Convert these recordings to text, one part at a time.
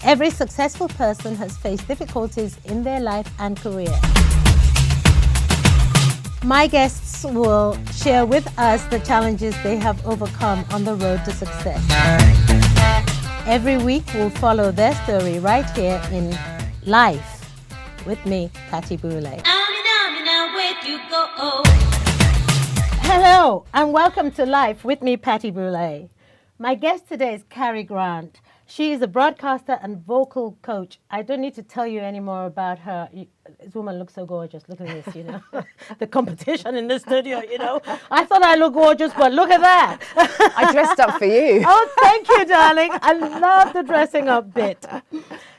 Every successful person has faced difficulties in their life and career. My guests will share with us the challenges they have overcome on the road to success. Every week we'll follow their story right here in Life with me, Patti Boulaye. Hello and welcome to Life with me, Patti Boulaye. My guest today is Carrie Grant. She is a broadcaster and vocal coach. I don't need to tell you any more about her. This woman looks so gorgeous. Look at this, you know. The competition in the studio, you know. I thought I looked gorgeous, but look at that. I dressed up for you. Oh, thank you, darling. I love the dressing up bit.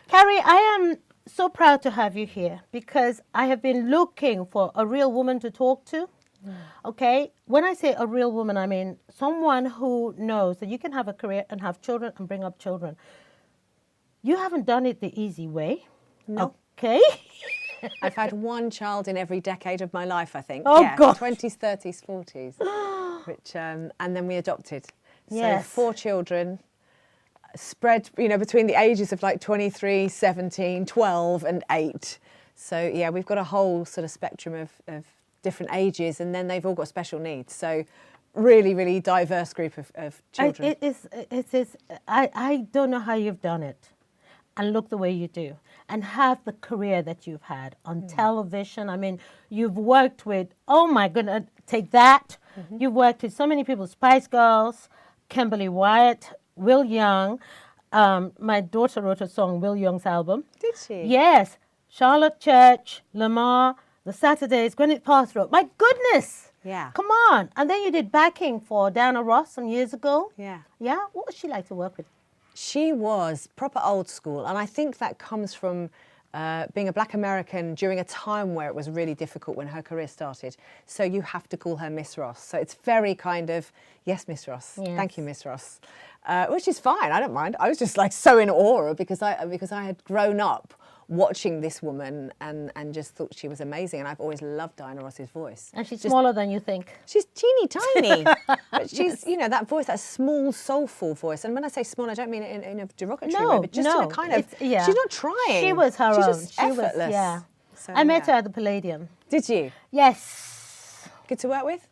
Carrie, I am so proud to have you here because I have been looking for a real woman to talk to. Okay, when I say a real woman, I mean someone who knows that you can have a career and have children and bring up children. You haven't done it the easy way. No. Okay. I've had one child in every decade of my life, I think. Oh, God. 20s, 30s, 40s. Which, and then we adopted. Yes. So 4 children spread, you know, between the ages of like 23, 17, 12 and 8. So, yeah, we've got a whole sort of spectrum of different ages, and then they've all got special needs. So really, really diverse group of children. I don't know how you've done it and look the way you do and have the career that you've had on television. I mean, you've worked with, oh my goodness, take that. You've worked with so many people, Spice Girls, Kimberly Wyatt, Will Young. My daughter wrote a song, Will Young's album. Did she? Yes. Charlotte Church, Lamar, The Saturdays, Gwyneth Paltrow. My goodness. Yeah. Come on. And then you did backing for Diana Ross some years ago. Yeah. Yeah? What was she like to work with? She was proper old school, and I think that comes from being a black American during a time where it was really difficult when her career started. So you have to call her Miss Ross. So it's very kind of, yes, Miss Ross. Yes. Thank you, Miss Ross. Which is fine. I don't mind. I was just like so in awe because I had grown up watching this woman and just thought she was amazing. And I've always loved Diana Ross's voice. And she's smaller than you think. She's teeny tiny, but she's, you know, that voice, that small, soulful voice. And when I say small, I don't mean it in a derogatory way, but just in a kind of, yeah. She's not trying. She was her she's own. Just effortless. Yeah. So, I met her at the Palladium. Did you? Yes. Good to work with?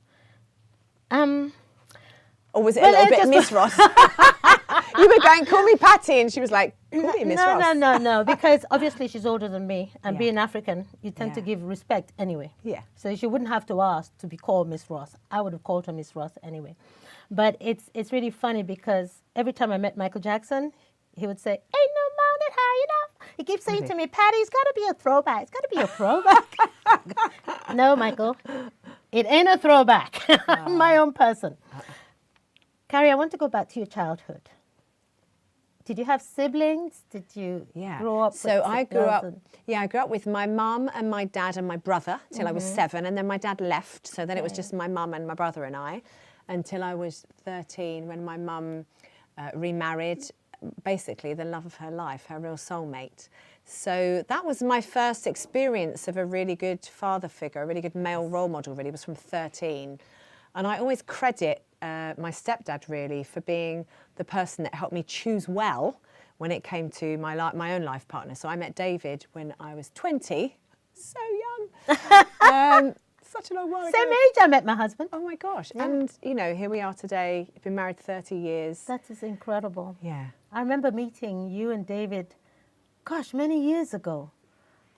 Or Or was it a little bit Miss Ross? You were going, call me Patti, and she was like, call me Miss Ross. No, because obviously she's older than me, and Yeah. being African, you tend to Yeah. give respect anyway. Yeah. So she wouldn't have to ask to be called Miss Ross. I would have called her Miss Ross anyway. But it's really funny because every time I met Michael Jackson, he would say, ain't no mountain high enough. He keeps saying to me, Patty, it's got to be a throwback. It's got to be a throwback. No, Michael, it ain't a throwback. I'm my own person. Carrie, I want to go back to your childhood. Did you have siblings? Did you grow up So with I grew up, and- I grew up with my mum and my dad and my brother till I was 7, and then my dad left. So then it was just my mum and my brother and I until I was 13 when my mum remarried, basically the love of her life, her real soulmate. So that was my first experience of a really good father figure, a really good male role model really, was from 13. And I always credit my stepdad really for being the person that helped me choose well when it came to my own life partner. So I met David when I was 20, so young, such a long while ago. Same age I met my husband. Oh my gosh. Yeah. And, you know, here we are today, been married 30 years. That is incredible. Yeah. I remember meeting you and David, gosh, many years ago.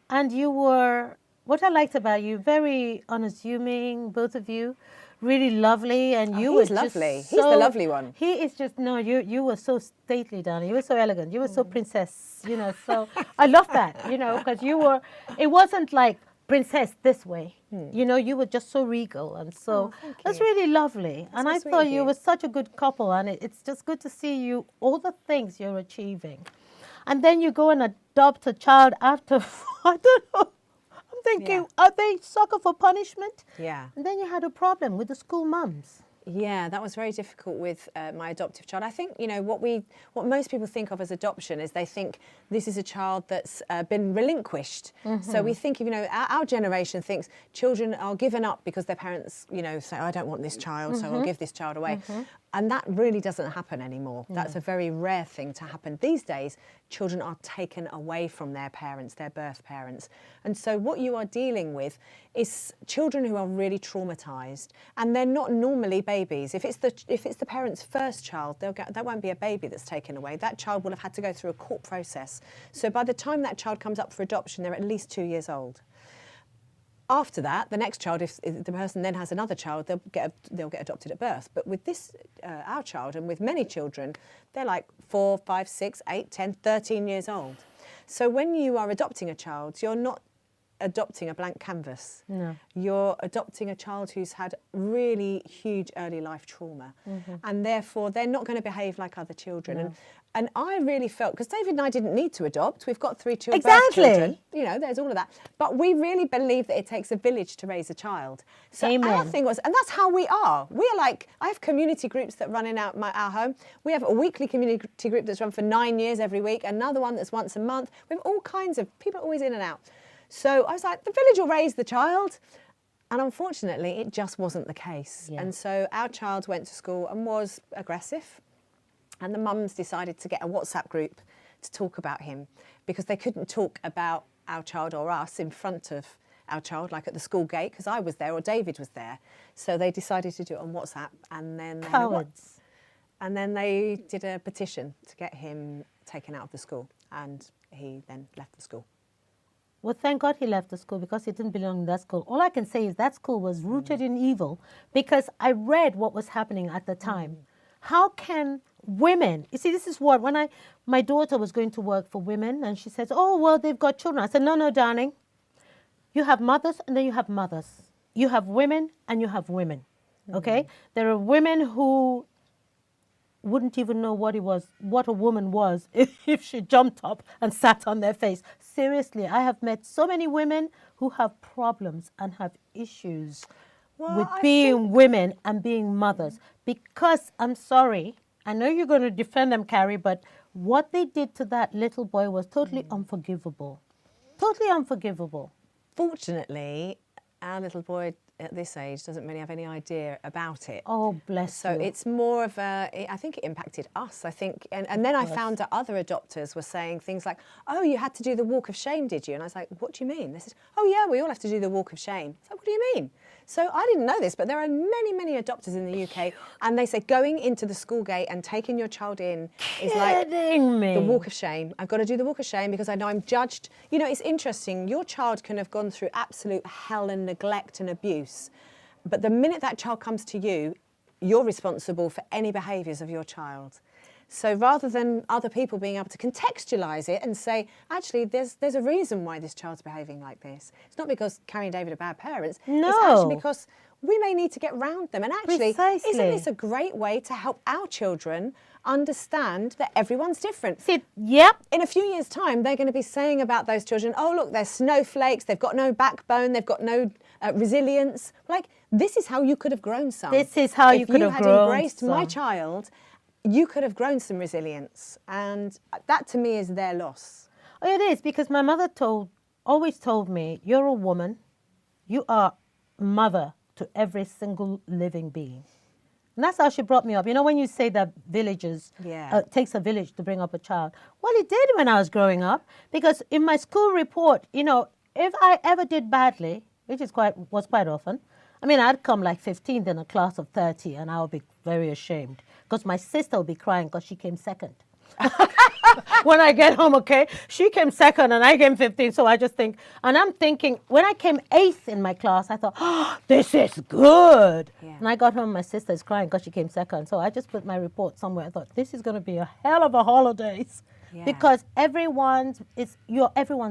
And you were, what I liked about you, very unassuming, both of you, really lovely. And you were he's lovely. Just He's the so, lovely one. He is just, no, you were so stately, darling. You were so elegant. You were so princess, you know. So I love that, you know, because you were, it wasn't like princess this way. You know, you were just so regal, and so that's really lovely. And I thought you were such a good couple, and it's just good to see you, all the things you're achieving. And then you go and adopt a child after, I don't know, I'm thinking, are they sucker for punishment? Yeah. And then you had a problem with the school mums. Yeah, that was very difficult with my adoptive child. I think, you know, what most people think of as adoption is they think this is a child that's been relinquished. So we think, you know, our generation thinks children are given up because their parents, you know, say, I don't want this child, so I'll give this child away. And that really doesn't happen anymore. That's a very rare thing to happen. These days, children are taken away from their parents, their birth parents. And so what you are dealing with is children who are really traumatised, and they're not normally babies. If it's the parent's first child, that won't be a baby that's taken away. That child will have had to go through a court process. So by the time that child comes up for adoption, they're at least 2 years old. After that, the next child, if the person then has another child, they'll get adopted at birth. But with this, our child, and with many children, they're like 4, 5, 6, 8, 10, 13 years old. So when you are adopting a child, you're not adopting a blank canvas. No. You're adopting a child who's had really huge early life trauma. And therefore, they're not going to behave like other children. No. And I really felt, because David and I didn't need to adopt, we've got 3 children. Exactly. Children, you know, there's all of that. But we really believe that it takes a village to raise a child. So Amen. our thing was, and that's how we are. We're like, I have community groups that run in our home. We have a weekly community group that's run for 9 years every week, another one that's once a month. We have all kinds of people always in and out. So I was like, the village will raise the child. And unfortunately, it just wasn't the case. Yeah. And so our child went to school and was aggressive. And the mums decided to get a WhatsApp group to talk about him, because they couldn't talk about our child or us in front of our child, like at the school gate, because I was there or David was there. So they decided to do it on WhatsApp, and then Cowards. and then they did a petition to get him taken out of the school, and he then left the school. Well, thank God he left the school, because he didn't belong in that school. All I can say is that school was rooted in evil, because I read what was happening at the time. How can women, you see, this is what, when my daughter was going to work for women, and she says, oh, well, they've got children. I said, no, darling. You have mothers, and then you have mothers. You have women, and you have women, okay? There are women who wouldn't even know what a woman was if she jumped up and sat on their face. Seriously, I have met so many women who have problems and have issues with being women and being mothers. Because, I'm sorry, I know you're going to defend them, Carrie, but what they did to that little boy was totally unforgivable. Totally unforgivable. Fortunately, our little boy at this age doesn't really have any idea about it. Oh, bless So you. it's more of I think it impacted us, I think. And then I found that other adopters were saying things like, oh, you had to do the walk of shame, did you? And I was like, what do you mean? They said, oh, yeah, we all have to do the walk of shame. I was like, what do you mean? So I didn't know this, but there are many, many adopters in the UK, and they say going into the school gate and taking your child in is like the walk of shame. I've got to do the walk of shame because I know I'm judged. You know, it's interesting. Your child can have gone through absolute hell and neglect and abuse, but the minute that child comes to you, you're responsible for any behaviours of your child. So rather than other people being able to contextualise it and say, actually, there's a reason why this child's behaving like this. It's not because Carrie and David are bad parents. No. It's actually because we may need to get round them. And actually, Precisely. isn't this a great way to help our children understand that everyone's different? See, yep. In a few years' time, they're going to be saying about those children, oh, look, they're snowflakes, they've got no backbone, they've got no resilience. Like, this is how you could have grown some. This is how you could have grown If you had embraced my some. child, you could have grown some resilience. And that, to me, is their loss. Oh, it is, because my mother always told me, you're a woman, you are mother to every single living being. And that's how she brought me up. You know, when you say that takes a village to bring up a child. Well, it did when I was growing up, because in my school report, you know, if I ever did badly, which was quite often, I mean, I'd come like 15th in a class of 30, and I would be very ashamed, because my sister would be crying because she came second. When I get home, okay, she came second and I came 15th, so I just think, and I'm thinking, when I came 8th in my class, I thought, oh, this is good. Yeah. And I got home, my sister is crying because she came second, so I just put my report somewhere. I thought, this is going to be a hell of a holidays, because everyone's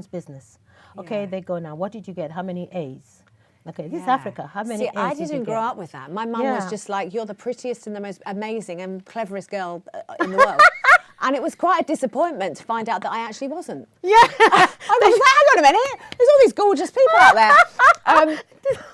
business. Okay, they go, now, what did you get? How many A's? Okay, this is Africa. How many A's I did you didn't grow get? up with that. My mum was just like, you're the prettiest and the most amazing and cleverest girl in the world. And it was quite a disappointment to find out that I actually wasn't. Yeah. I was like, hang on a minute, there's all these gorgeous people out there.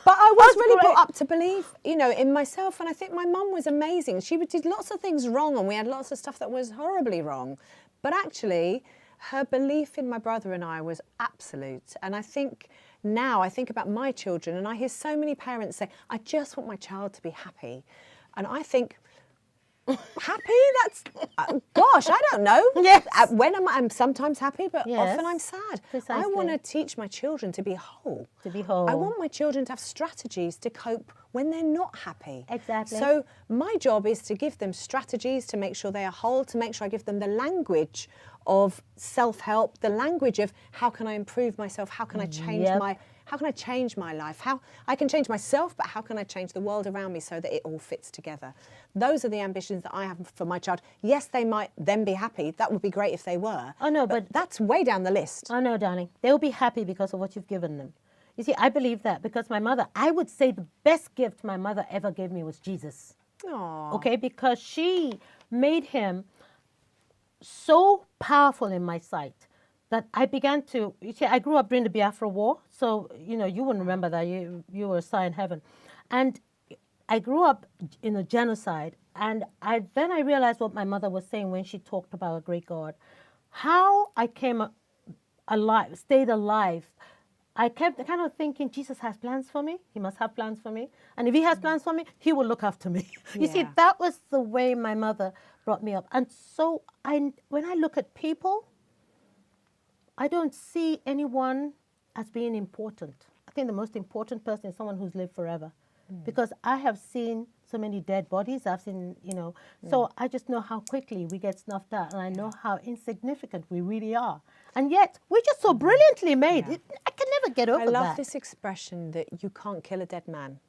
But I was really brought up to believe, you know, in myself. And I think my mum was amazing. She did lots of things wrong, and we had lots of stuff that was horribly wrong. But actually, her belief in my brother and I was absolute. And I think now I think about my children, and I hear so many parents say, I just want my child to be happy. And I think, Happy? That's, gosh, I don't know. Yes. When I'm sometimes happy, but Yes. often I'm sad. I Precisely. want to teach my children to be whole. To be whole. I want my children to have strategies to cope when they're not happy. Exactly. So my job is to give them strategies to make sure they are whole, to make sure I give them the language of self-help, the language of how can I improve myself, how can I change how can I change my life? How I can change myself, but how can I change the world around me so that it all fits together? Those are the ambitions that I have for my child. Yes, they might then be happy. That would be great if they were. Oh, no, but that's way down the list. Oh, no, darling. They'll be happy because of what you've given them. You see, I believe that because my mother, I would say the best gift my mother ever gave me was Jesus. Aww. Okay, because she made him so powerful in my sight that I began to, you see, I grew up during the Biafra War, so, you know, you wouldn't remember that, you were a sign in heaven. And I grew up in a genocide, and then I realized what my mother was saying when she talked about a great God. How I came alive, stayed alive. I kept kind of thinking, Jesus has plans for me. He must have plans for me. And if he has plans for me, he will look after me. You see, that was the way my mother brought me up. And so when I look at people, I don't see anyone as being important. I think the most important person is someone who's lived forever. Because I have seen so many dead bodies. I've seen, you know, so I just know how quickly we get snuffed out, and I know how insignificant we really are. And yet, we're just so brilliantly made. I can never get over that. I love this expression that you can't kill a dead man.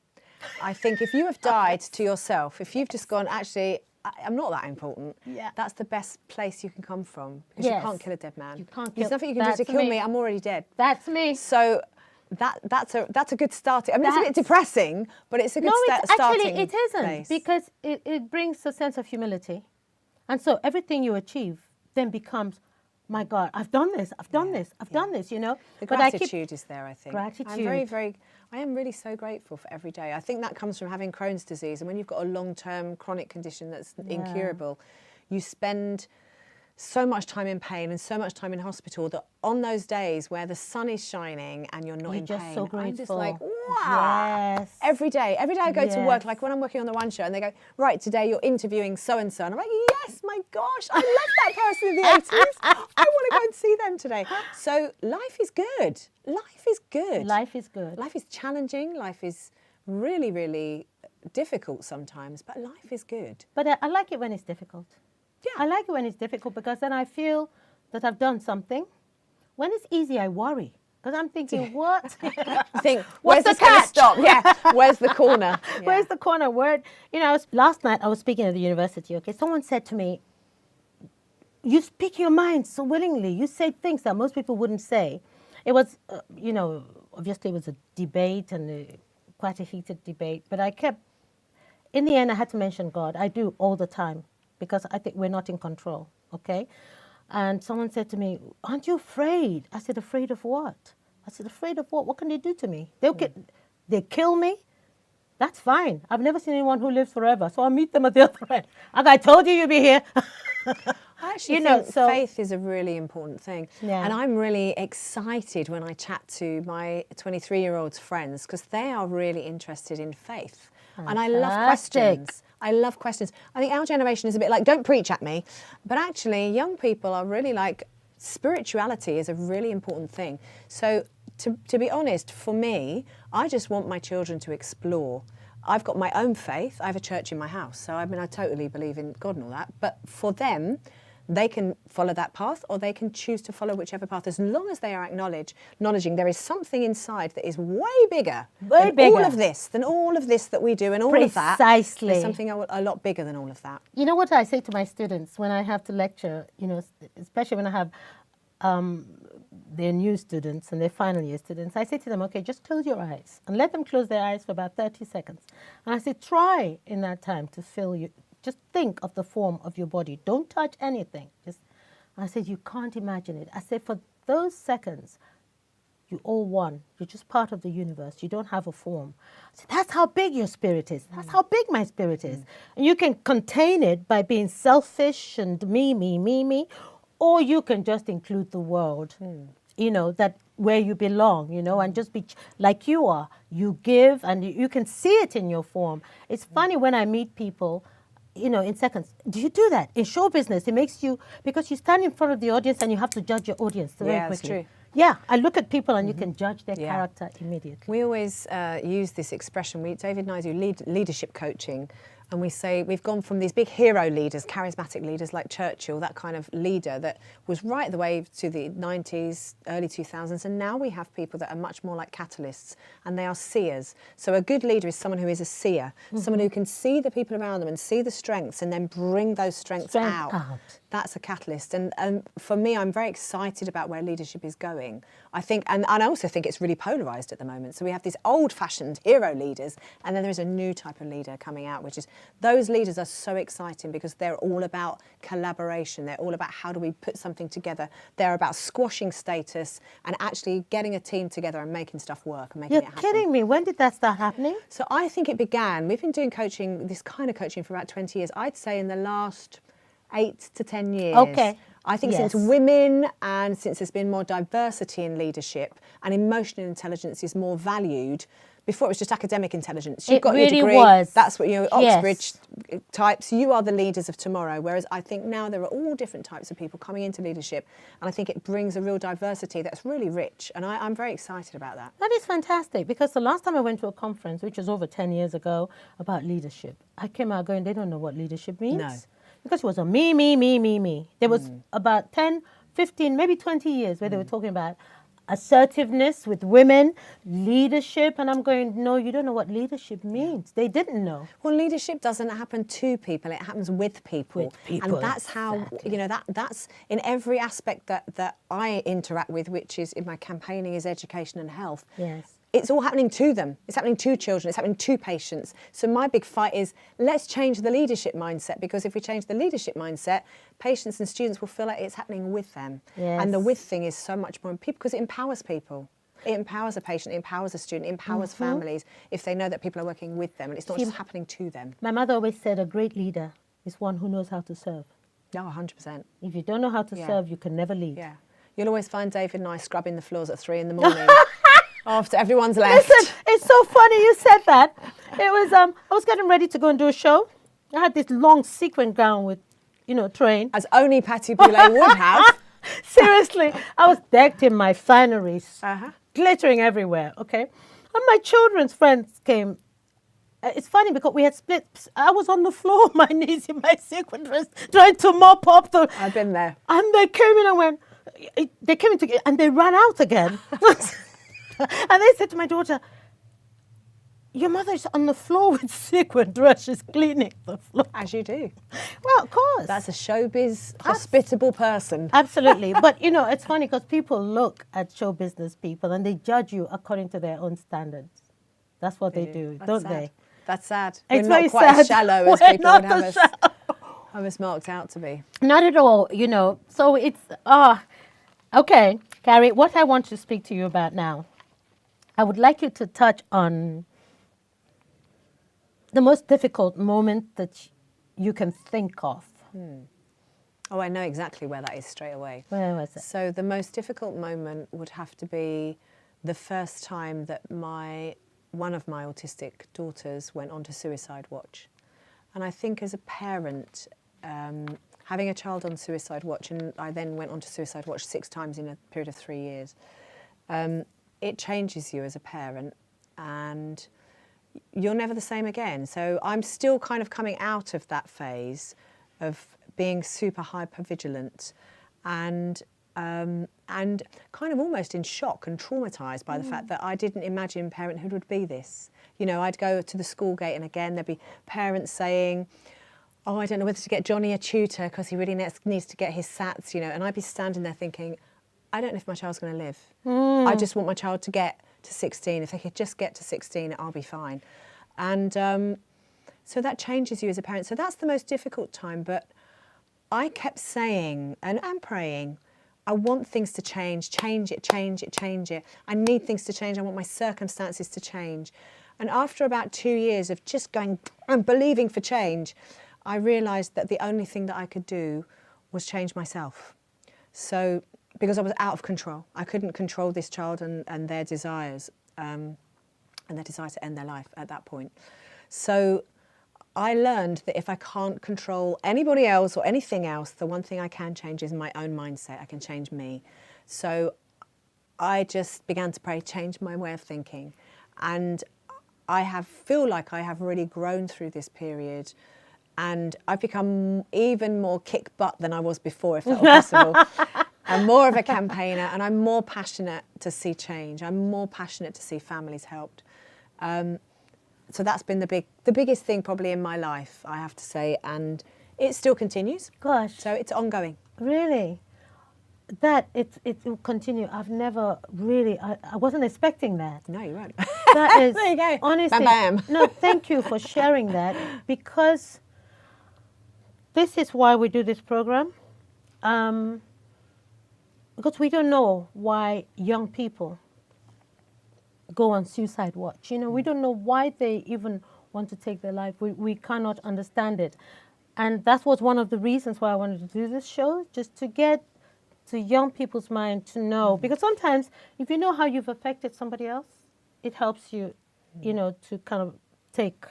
I think if you have died to yourself, if you've just gone, actually, I'm not that important, that's the best place you can come from. Because you can't kill a dead man. You can't There's kill. nothing you can do to kill me. I'm already dead. That's me. So that's a good starting. I mean, it's a bit depressing, but it's a good starting actually, it isn't place. because it brings a sense of humility, and so everything you achieve then becomes, my God, I've done this, I've done this, I've done this. You know, the gratitude is there. I think gratitude. I am really so grateful for every day. I think that comes from having Crohn's disease, and when you've got a long-term chronic condition that's incurable, you spend so much time in pain and so much time in hospital that on those days where the sun is shining and you're not in just pain, so grateful. I'm just like, wow. Yes. Every day I go to work, like when I'm working on the One Show and they go, right, today you're interviewing so-and-so. And I'm like, yes, my gosh, I love that person in the 80s. I want to go and see them today. So life is good. Life is good. Life is good. Life is challenging. Life is really, really difficult sometimes, but life is good. But I like it when it's difficult. Yeah. I like it when it's difficult because then I feel that I've done something. When it's easy, I worry because I'm thinking, what? Think, where's where's the this going to catch? stop? Yeah, where's the corner? Yeah. Where's the corner? Where? You know, last night I was speaking at the university. Okay, someone said to me, "You speak your mind so willingly. You say things that most people wouldn't say." It was, you know, obviously it was a debate and quite a heated debate. But I kept, in the end, I had to mention God. I do all the time. Because I think we're not in control, okay? And someone said to me, aren't you afraid? I said, afraid of what? I said, afraid of what? What can they do to me? They kill me? That's fine. I've never seen anyone who lives forever, so I'll meet them at the other end. And I told you you'd be here. I actually think faith is a really important thing. Yeah. And I'm really excited when I chat to my 23-year-old's friends because they are really interested in faith. Fantastic. And I love questions. I love questions. I think our generation is a bit like, don't preach at me. But actually, young people are really like, spirituality is a really important thing. So to be honest, for me, I just want my children to explore. I've got my own faith. I have a church in my house. So I mean, I totally believe in God and all that. But for them, they can follow that path or they can choose to follow whichever path, as long as they are acknowledging there is something inside that is way bigger than all of this that we do and all of that. Precisely. There's something a lot bigger than all of that. You know what I say to my students when I have to lecture, you know, especially when I have their new students and their final year students, I say to them, okay, just close your eyes and let them close their eyes for about 30 seconds. And I say, try in that time to just think of the form of your body. Don't touch anything. I said, you can't imagine it. I said, for those seconds, you're all one. You're just part of the universe. You don't have a form. I said, that's how big your spirit is. That's how big my spirit is. And you can contain it by being selfish and me, or you can just include the world, you know, that where you belong, you know, and just be like you are. You give and you can see it in your form. It's funny when I meet people, in seconds. Do you do that? In show business, it makes you, because you stand in front of the audience and you have to judge your audience very quickly. That's true. Yeah, I look at people and you can judge their character immediately. We always use this expression. David and I do leadership coaching, and we say we've gone from these big hero leaders, charismatic leaders like Churchill, that kind of leader that was right the way to the 90s, early 2000s, and now we have people that are much more like catalysts, and they are seers. So a good leader is someone who is a seer, someone who can see the people around them and see the strengths and then bring those strengths out. That's a catalyst. And for me, I'm very excited about where leadership is going. I think, and I also think it's really polarised at the moment. So we have these old-fashioned hero leaders, and then there is a new type of leader coming out, which is, those leaders are so exciting because they're all about collaboration. They're all about how do we put something together. They're about squashing status and actually getting a team together and making stuff work and making it happen. You're kidding me. When did that start happening? So I think it began, we've been doing coaching, this kind of coaching for about 20 years. I'd say in the last 8 to 10 years. Okay. I think since women and since there's been more diversity in leadership and emotional intelligence is more valued. Before it was just academic intelligence. You've got your degree. Was. That's what Oxbridge types. You are the leaders of tomorrow. Whereas I think now there are all different types of people coming into leadership, and I think it brings a real diversity that's really rich. And I'm very excited about that. That is fantastic, because the last time I went to a conference, which was over 10 years ago, about leadership, I came out going, they don't know what leadership means. No. Because it was a me, me, me, me, me. There was about 10, 15, maybe 20 years where they were talking about assertiveness with women, leadership, and I'm going, no, you don't know what leadership means. They didn't know. Well, leadership doesn't happen to people, it happens with people. And that's how, that's in every aspect that I interact with, which is in my campaigning is education and health. Yes. It's all happening to them. It's happening to children. It's happening to patients. So my big fight is, let's change the leadership mindset, because if we change the leadership mindset, patients and students will feel like it's happening with them. Yes. And the with thing is so much more important because it empowers people. It empowers a patient, it empowers a student, it empowers families if they know that people are working with them and it's not just happening to them. My mother always said a great leader is one who knows how to serve. No, 100%. If you don't know how to serve, you can never lead. Yeah. You'll always find David and I scrubbing the floors at 3 in the morning. After everyone's left. Listen, it's so funny you said that. It was, I was getting ready to go and do a show. I had this long sequin gown with, train. As only Patti Boulaye would have. Seriously, I was decked in my fineries, glittering everywhere, okay? And my children's friends came. It's funny because we had split. I was on the floor on my knees in my sequin dress trying to mop up the... I've been there. And they came in and went, they came in together and they ran out again. And they said to my daughter, your mother's on the floor with sequin dress. She's cleaning the floor. As you do. Well, of course. That's a showbiz, hospitable person. Absolutely. But, it's funny because people look at show business people and they judge you according to their own standards. That's what they do, don't they? That's sad. It's We're very not quite sad. as shallow as We're people would have not us marked out to be. Not at all, So it's, okay, Carrie, what I want to speak to you about now, I would like you to touch on the most difficult moment that you can think of. Oh, I know exactly where that is straight away. Where was it? So the most difficult moment would have to be the first time that one of my autistic daughters went onto suicide watch. And I think as a parent, having a child on suicide watch, and I then went onto suicide watch 6 times in a period of 3 years, it changes you as a parent and you're never the same again. So I'm still kind of coming out of that phase of being super hyper-vigilant and kind of almost in shock and traumatised by the fact that I didn't imagine parenthood would be this. I'd go to the school gate and again there'd be parents saying, oh, I don't know whether to get Johnny a tutor because he really needs to get his SATs, and I'd be standing there thinking, I don't know if my child's going to live. I just want my child to get to 16. If they could just get to 16, I'll be fine. And so that changes you as a parent. So that's the most difficult time. But I kept saying and praying, I want things to change it, change it, change it. I need things to change. I want my circumstances to change. And after about 2 years of just going and believing for change, I realised that the only thing that I could do was change myself. So, because I was out of control. I couldn't control this child and their desires, and their desire to end their life at that point. So I learned that if I can't control anybody else or anything else, the one thing I can change is my own mindset. I can change me. So I just began to pray, change my way of thinking. And I feel like I have really grown through this period. And I've become even more kick butt than I was before, if that were possible. I'm more of a campaigner, and I'm more passionate to see change. I'm more passionate to see families helped. So that's been the biggest thing probably in my life, I have to say, and it still continues. Gosh. So it's ongoing. Really? That it will continue. I've never really, I wasn't expecting that. No, you weren't. That is, there you go. honestly, Bam, bam. no, thank you for sharing that, because this is why we do this program. Because we don't know why young people go on suicide watch. You know, we don't know why they even want to take their life. We cannot understand it. And that was one of the reasons why I wanted to do this show, just to get to young people's mind to know. Because sometimes if you know how you've affected somebody else, it helps you, you know, to kind of take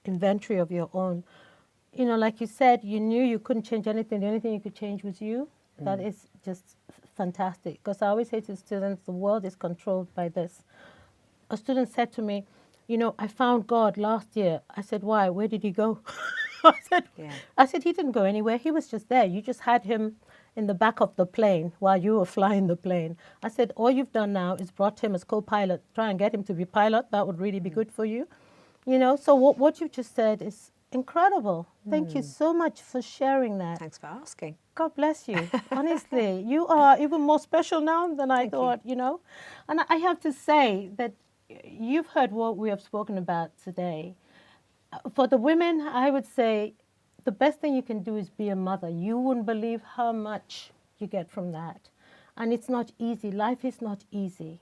inventory of your own. You know, like you said, you knew you couldn't change anything. The only thing you could change was you. That is just fantastic. Because I always say to students, the world is controlled by this. A student said to me, you know, I found God last year. I said, why? Where did he go? I said, he didn't go anywhere. He was just there. You just had him in the back of the plane while you were flying the plane. I said, all you've done now is brought him as co-pilot. Try and get him to be pilot. That would really be good for you. You know, so what you just said is incredible. Thank you so much for sharing that. Thanks for asking. God bless you. Honestly, you are even more special now than I thought, you know. And I have to say that you've heard what we have spoken about today. For the women, I would say the best thing you can do is be a mother. You wouldn't believe how much you get from that. And it's not easy. Life is not easy.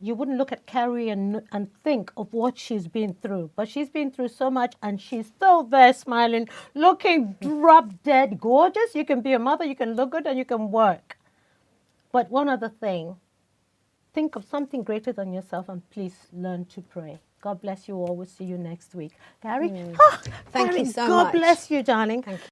You wouldn't look at Carrie and think of what she's been through. But she's been through so much, and she's still there smiling, looking drop dead gorgeous. You can be a mother, you can look good, and you can work. But one other thing, think of something greater than yourself, and please learn to pray. God bless you all. We'll see you next week. Carrie? Thank you so God much. bless you, darling. Thank you.